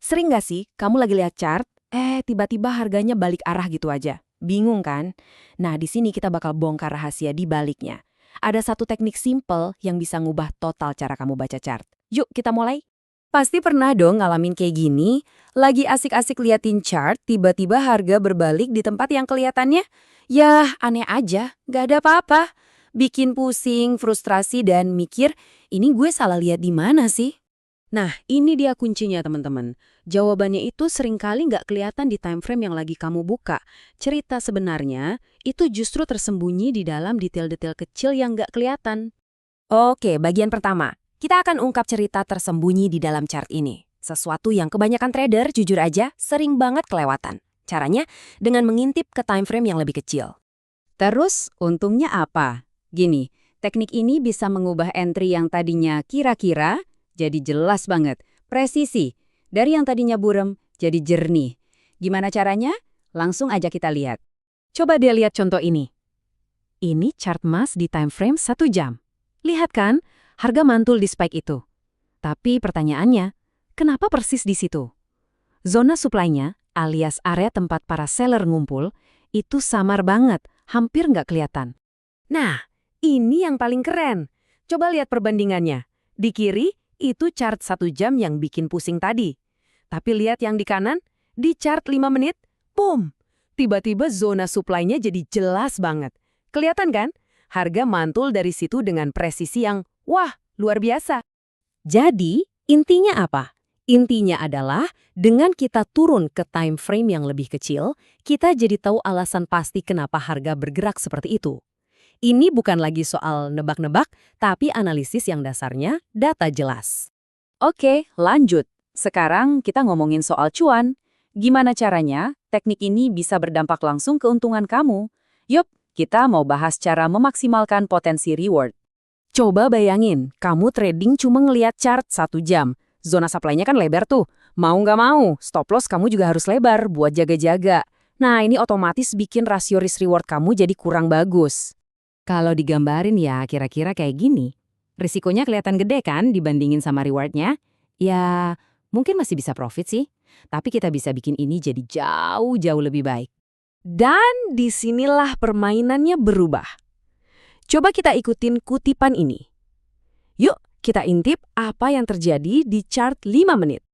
Sering nggak sih kamu lagi lihat chart, tiba-tiba harganya balik arah gitu aja? Bingung kan? Nah, di sini kita bakal bongkar rahasia di baliknya. Ada satu teknik simple yang bisa ngubah total cara kamu baca chart. Yuk, kita mulai. Pasti pernah dong ngalamin kayak gini, lagi asik-asik liatin chart, tiba-tiba harga berbalik di tempat yang kelihatannya, yah aneh aja, nggak ada apa-apa. Bikin pusing, frustrasi, dan mikir, ini gue salah lihat di mana sih? Nah, ini dia kuncinya teman-teman. Jawabannya itu seringkali nggak kelihatan di time frame yang lagi kamu buka. Cerita sebenarnya itu justru tersembunyi di dalam detail-detail kecil yang nggak kelihatan. Oke, bagian pertama. Kita akan ungkap cerita tersembunyi di dalam chart ini. Sesuatu yang kebanyakan trader, jujur aja, sering banget kelewatan. Caranya dengan mengintip ke time frame yang lebih kecil. Terus, untungnya apa? Gini, teknik ini bisa mengubah entry yang tadinya kira-kira jadi jelas banget, presisi. Dari yang tadinya buram jadi jernih. Gimana caranya? Langsung aja kita lihat. Coba dia lihat contoh ini. Ini chart emas di time frame 1 jam. Lihat kan, harga mantul di spike itu. Tapi pertanyaannya, kenapa persis di situ? Zona supply-nya, alias area tempat para seller ngumpul, itu samar banget, hampir nggak kelihatan. Nah, ini yang paling keren. Coba lihat perbandingannya. Di kiri, itu chart 1 jam yang bikin pusing tadi. Tapi lihat yang di kanan, di chart 5 menit, boom! Tiba-tiba zona supply-nya jadi jelas banget. Kelihatan kan? Harga mantul dari situ dengan presisi yang, wah, luar biasa. Jadi, intinya apa? Intinya adalah, dengan kita turun ke time frame yang lebih kecil, kita jadi tahu alasan pasti kenapa harga bergerak seperti itu. Ini bukan lagi soal nebak-nebak, tapi analisis yang dasarnya data jelas. Oke, lanjut. Sekarang kita ngomongin soal cuan. Gimana caranya teknik ini bisa berdampak langsung keuntungan kamu? Yup, kita mau bahas cara memaksimalkan potensi reward. Coba bayangin, kamu trading cuma ngelihat chart 1 jam. Zona supply-nya kan lebar tuh. Mau nggak mau, stop loss kamu juga harus lebar buat jaga-jaga. Nah, ini otomatis bikin rasio risk-reward kamu jadi kurang bagus. Kalau digambarin ya kira-kira kayak gini. Risikonya kelihatan gede kan dibandingin sama rewardnya? Ya, mungkin masih bisa profit sih. Tapi kita bisa bikin ini jadi jauh-jauh lebih baik. Dan disinilah permainannya berubah. Coba kita ikutin kutipan ini. Yuk, kita intip apa yang terjadi di chart 5 menit.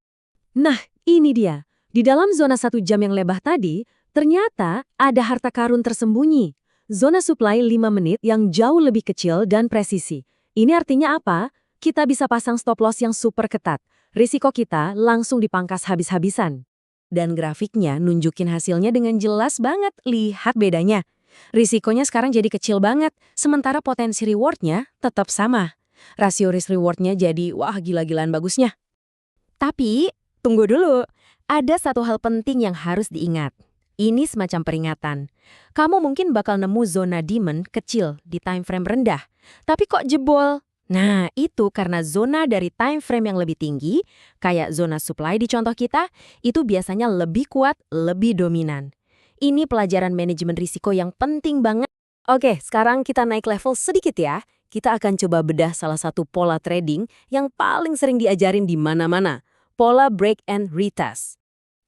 Nah, ini dia. Di dalam zona 1 jam yang lebah tadi, ternyata ada harta karun tersembunyi. Zona supply 5 menit yang jauh lebih kecil dan presisi. Ini artinya apa? Kita bisa pasang stop loss yang super ketat. Risiko kita langsung dipangkas habis-habisan. Dan grafiknya nunjukin hasilnya dengan jelas banget. Lihat bedanya. Risikonya sekarang jadi kecil banget, sementara potensi rewardnya tetap sama. Rasio risk-rewardnya jadi wah gila-gilaan bagusnya. Tapi, tunggu dulu. Ada satu hal penting yang harus diingat. Ini semacam peringatan. Kamu mungkin bakal nemu zona demand kecil di time frame rendah. Tapi kok jebol? Nah, itu karena zona dari time frame yang lebih tinggi, kayak zona supply di contoh kita, itu biasanya lebih kuat, lebih dominan. Ini pelajaran manajemen risiko yang penting banget. Oke, sekarang kita naik level sedikit ya. Kita akan coba bedah salah satu pola trading yang paling sering diajarin di mana-mana. Pola break and retest.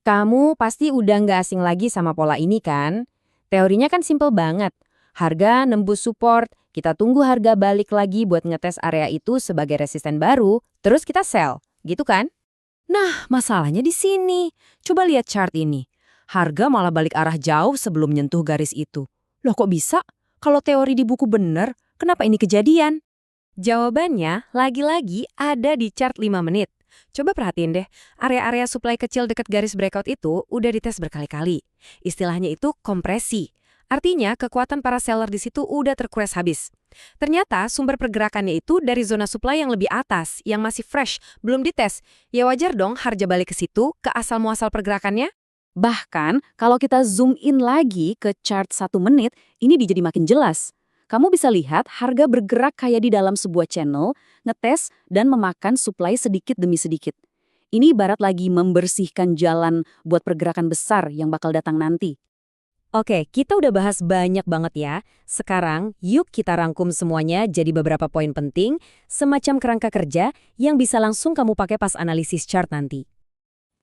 Kamu pasti udah nggak asing lagi sama pola ini kan? Teorinya kan simple banget. Harga nembus support, kita tunggu harga balik lagi buat ngetes area itu sebagai resisten baru, terus kita sell, gitu kan? Nah, masalahnya di sini. Coba lihat chart ini. Harga malah balik arah jauh sebelum nyentuh garis itu. Loh kok bisa? Kalau teori di buku bener, kenapa ini kejadian? Jawabannya lagi-lagi ada di chart 5 menit. Coba perhatiin deh, area-area supply kecil dekat garis breakout itu udah dites berkali-kali. Istilahnya itu kompresi. Artinya kekuatan para seller di situ udah terkuras habis. Ternyata sumber pergerakannya itu dari zona supply yang lebih atas, yang masih fresh, belum dites. Ya wajar dong harga balik ke situ, ke asal-muasal pergerakannya. Bahkan, kalau kita zoom in lagi ke chart 1 menit, ini jadi makin jelas. Kamu bisa lihat harga bergerak kayak di dalam sebuah channel, ngetes, dan memakan supply sedikit demi sedikit. Ini ibarat lagi membersihkan jalan buat pergerakan besar yang bakal datang nanti. Oke, kita udah bahas banyak banget ya. Sekarang, yuk kita rangkum semuanya jadi beberapa poin penting, semacam kerangka kerja yang bisa langsung kamu pakai pas analisis chart nanti.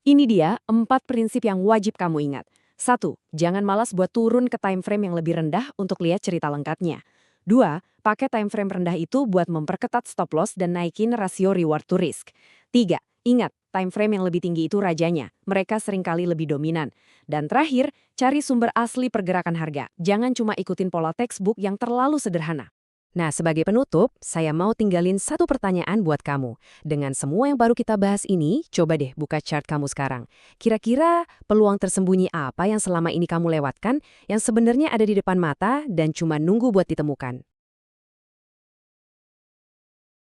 Ini dia 4 prinsip yang wajib kamu ingat. 1. Jangan malas buat turun ke time frame yang lebih rendah untuk lihat cerita lengkapnya. 2. Pakai time frame rendah itu buat memperketat stop loss dan naikin rasio reward to risk. 3. Ingat, time frame yang lebih tinggi itu rajanya. Mereka seringkali lebih dominan. Dan terakhir, cari sumber asli pergerakan harga. Jangan cuma ikutin pola textbook yang terlalu sederhana. Nah, sebagai penutup, saya mau tinggalin satu pertanyaan buat kamu. Dengan semua yang baru kita bahas ini, coba deh buka chart kamu sekarang. Kira-kira peluang tersembunyi apa yang selama ini kamu lewatkan, yang sebenarnya ada di depan mata dan cuma nunggu buat ditemukan?